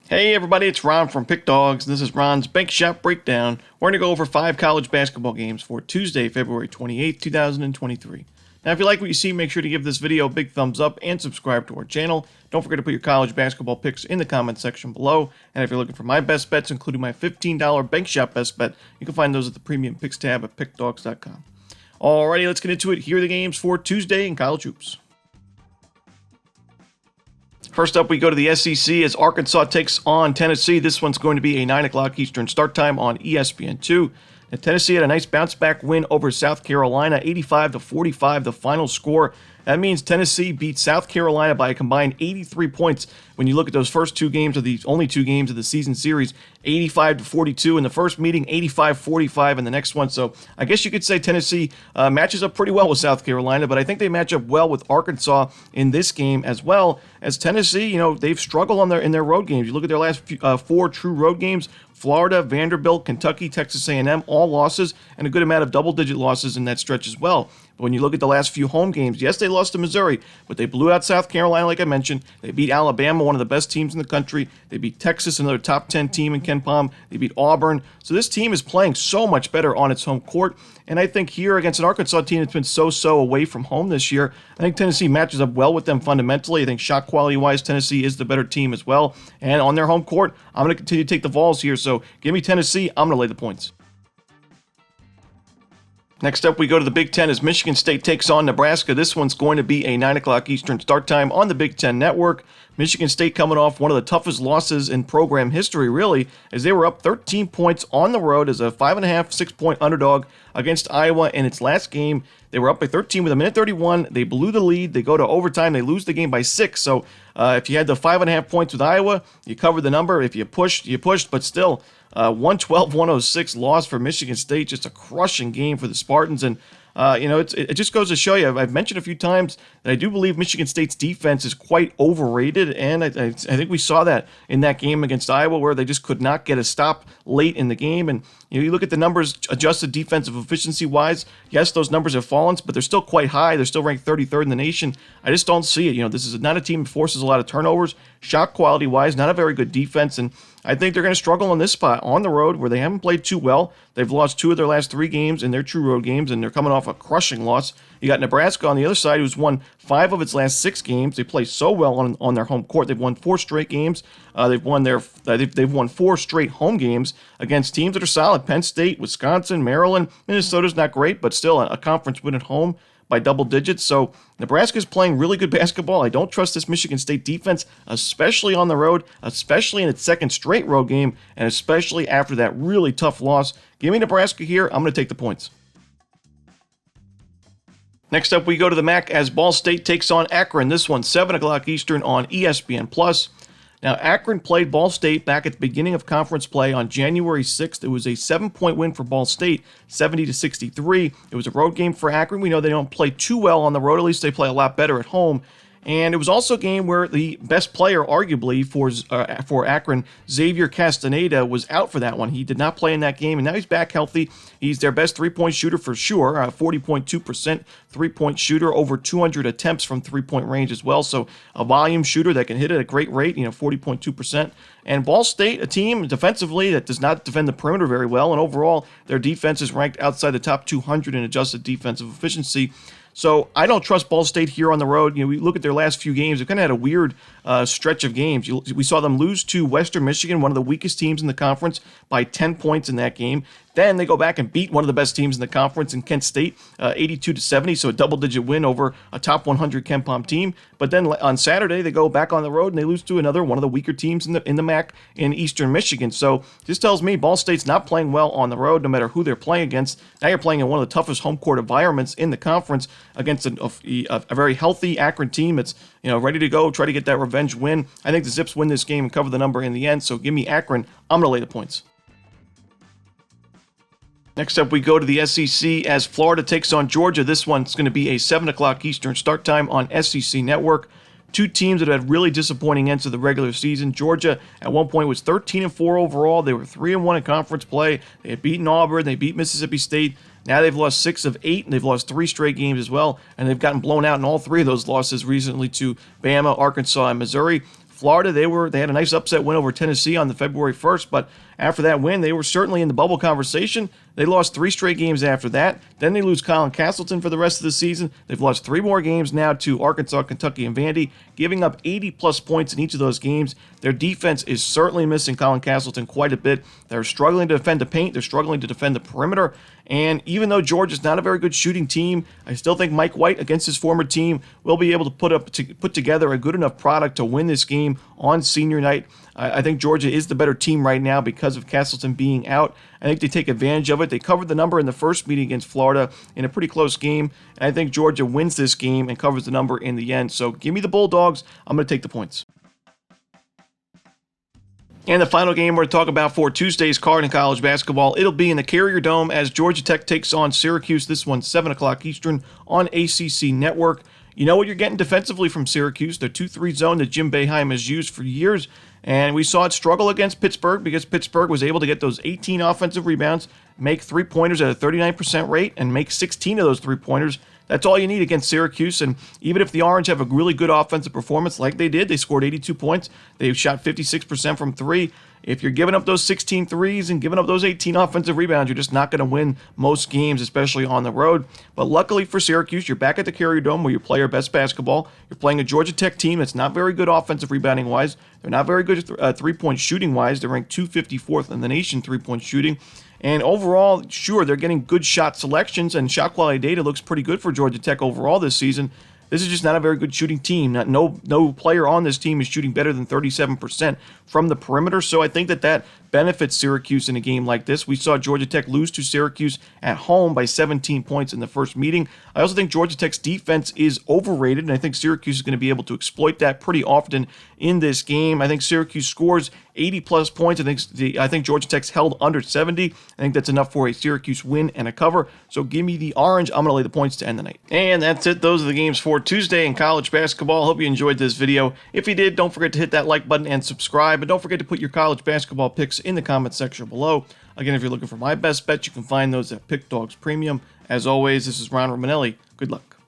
Hey everybody, it's Ron from Pick Dawgz. This is Ron's Bank Shop Breakdown. We're going to go over 5 college basketball games for Tuesday, February 28th, 2023. Now, if you like what you see, make sure to give this video a big thumbs up and subscribe to our channel. Don't forget to put your college basketball picks in the comment section below. And if you're looking for my best bets, including my $15 Bank Shop best bet, you can find those at the Premium Picks tab at pickdawgz.com. Alrighty, let's get into it. Here are the games for Tuesday in college hoops. First up, we go to the SEC as Arkansas takes on Tennessee. This one's going to be a 9 o'clock Eastern start time on ESPN2. And Tennessee had a nice bounce-back win over South Carolina, 85-45, the final score. That means Tennessee beat South Carolina by a combined 83 points. When you look at those first two games of the only two games of the season series, 85-42 in the first meeting, 85-45 in the next one. So I guess you could say Tennessee matches up pretty well with South Carolina, but I think they match up well with Arkansas in this game as well. As Tennessee, they've struggled in their road games. You look at their last 4 true road games. Florida, Vanderbilt, Kentucky, Texas A&M, all losses, and a good amount of double-digit losses in that stretch as well. But when you look at the last few home games, yes, they lost to Missouri, but they blew out South Carolina, like I mentioned. They beat Alabama, one of the best teams in the country. They beat Texas, another top 10 team in KenPom. They beat Auburn. So this team is playing so much better on its home court. And I think here against an Arkansas team that's been so away from home this year, I think Tennessee matches up well with them fundamentally. I think shot quality-wise, Tennessee is the better team as well. And on their home court, I'm going to continue to take the Vols here. So give me Tennessee. I'm going to lay the points. Next up, we go to the Big Ten as Michigan State takes on Nebraska. This one's going to be a 9 o'clock Eastern start time on the Big Ten Network. Michigan State coming off one of the toughest losses in program history, really, as they were up 13 points on the road as a 5.5, 6-point underdog against Iowa in its last game. They were up by 13 with a minute 31. They blew the lead. They go to overtime. They lose the game by 6. So if you had the 5.5 points with Iowa, you covered the number. If you pushed, you pushed, but still, 112-106 loss for Michigan State. Just a crushing game for the Spartans. And, it just goes to show you, I've mentioned a few times that I do believe Michigan State's defense is quite overrated. And I think we saw that in that game against Iowa where they just could not get a stop late in the game. And, you look at the numbers adjusted defensive efficiency-wise. Yes, those numbers have fallen, but they're still quite high. They're still ranked 33rd in the nation. I just don't see it. This is not a team that forces a lot of turnovers. Shot quality-wise, not a very good defense. And I think they're going to struggle on this spot on the road where they haven't played too well. They've lost 2 of their last 3 games in their true road games, and they're coming off a crushing loss. You got Nebraska on the other side, who's won 5 of its last 6 games. They play so well on their home court. They've won 4 straight games. They've won 4 straight home games against teams that are solid. Penn State, Wisconsin, Maryland. Minnesota's not great, but still a conference win at home by double digits. So Nebraska's playing really good basketball. I don't trust this Michigan State defense, especially on the road, especially in its second straight road game, and especially after that really tough loss. Give me Nebraska here. I'm going to take the points. Next up, we go to the MAC as Ball State takes on Akron. This one's 7 o'clock Eastern on ESPN+. Now, Akron played Ball State back at the beginning of conference play on January 6th. It was a 7-point win for Ball State, 70-63. It was a road game for Akron. We know they don't play too well on the road. At least they play a lot better at home. And it was also a game where the best player, arguably, for Akron, Xavier Castaneda, was out for that one. He did not play in that game, and now he's back healthy. He's their best three-point shooter for sure, 40.2% three-point shooter, over 200 attempts from three-point range as well. So a volume shooter that can hit at a great rate, 40.2%. And Ball State, a team defensively that does not defend the perimeter very well, and overall their defense is ranked outside the top 200 in adjusted defensive efficiency. So I don't trust Ball State here on the road. We look at their last few games. They've kind of had a weird stretch of games. We saw them lose to Western Michigan, one of the weakest teams in the conference, by 10 points in that game. Then they go back and beat one of the best teams in the conference in Kent State, 82-70, so a double-digit win over a top 100 KenPom team. But then on Saturday, they go back on the road and they lose to another one of the weaker teams in the MAC in Eastern Michigan. So this tells me Ball State's not playing well on the road, no matter who they're playing against. Now you're playing in one of the toughest home court environments in the conference against a very healthy Akron team that's ready to go, try to get that revenge win. I think the Zips win this game and cover the number in the end. So give me Akron. I'm going to lay the points. Next up, we go to the SEC as Florida takes on Georgia. This one's going to be a 7 o'clock Eastern start time on SEC Network. 2 teams that had really disappointing ends to the regular season. Georgia at one point was 13-4 overall. They were 3-1 in conference play. They had beaten Auburn. They beat Mississippi State. Now they've lost 6 of 8, and they've lost 3 straight games as well. And they've gotten blown out in all 3 of those losses recently to Bama, Arkansas, and Missouri. Florida, they had a nice upset win over Tennessee on the February 1st, but after that win, they were certainly in the bubble conversation. They lost 3 straight games after that. Then they lose Colin Castleton for the rest of the season. They've lost 3 more games now to Arkansas, Kentucky, and Vandy, giving up 80-plus points in each of those games. Their defense is certainly missing Colin Castleton quite a bit. They're struggling to defend the paint. They're struggling to defend the perimeter. And even though Georgia's not a very good shooting team, I still think Mike White, against his former team, will be able to put together a good enough product to win this game on senior night. I think Georgia is the better team right now because of Castleton being out. I think they take advantage of it. They covered the number in the first meeting against Florida in a pretty close game. And I think Georgia wins this game and covers the number in the end. So give me the Bulldogs. I'm going to take the points. And the final game we're going to talk about for Tuesday's card in college basketball, it'll be in the Carrier Dome as Georgia Tech takes on Syracuse. This one's 7 o'clock Eastern on ACC Network. You know what you're getting defensively from Syracuse. Their 2-3 zone that Jim Boeheim has used for years. And we saw it struggle against Pittsburgh because Pittsburgh was able to get those 18 offensive rebounds, make 3-pointers at a 39% rate, and make 16 of those 3-pointers. That's all you need against Syracuse. And even if the Orange have a really good offensive performance like they did, they scored 82 points. They shot 56% from 3. If you're giving up those 16 threes and giving up those 18 offensive rebounds, you're just not going to win most games, especially on the road. But luckily for Syracuse, you're back at the Carrier Dome where you play your best basketball. You're playing a Georgia Tech team that's not very good offensive rebounding-wise. They're not very good three-point shooting-wise. They're ranked 254th in the nation three-point shooting. And overall, sure, they're getting good shot selections, and shot quality data looks pretty good for Georgia Tech overall this season. This is just not a very good shooting team. No player on this team is shooting better than 37% from the perimeter, so I think that benefits Syracuse in a game like this. We saw Georgia Tech lose to Syracuse at home by 17 points in the first meeting. I also think Georgia Tech's defense is overrated, and I think Syracuse is going to be able to exploit that pretty often in this game. I think Syracuse scores 80-plus points. I think Georgia Tech's held under 70. I think that's enough for a Syracuse win and a cover. So give me the Orange. I'm going to lay the points to end the night. And that's it. Those are the games for Tuesday in college basketball. Hope you enjoyed this video. If you did, don't forget to hit that like button and subscribe. And don't forget to put your college basketball picks in the comment section below. Again, if you're looking for my best bets, you can find those at Pick Dawgz Premium. As always, this is Ron Romanelli. Good luck.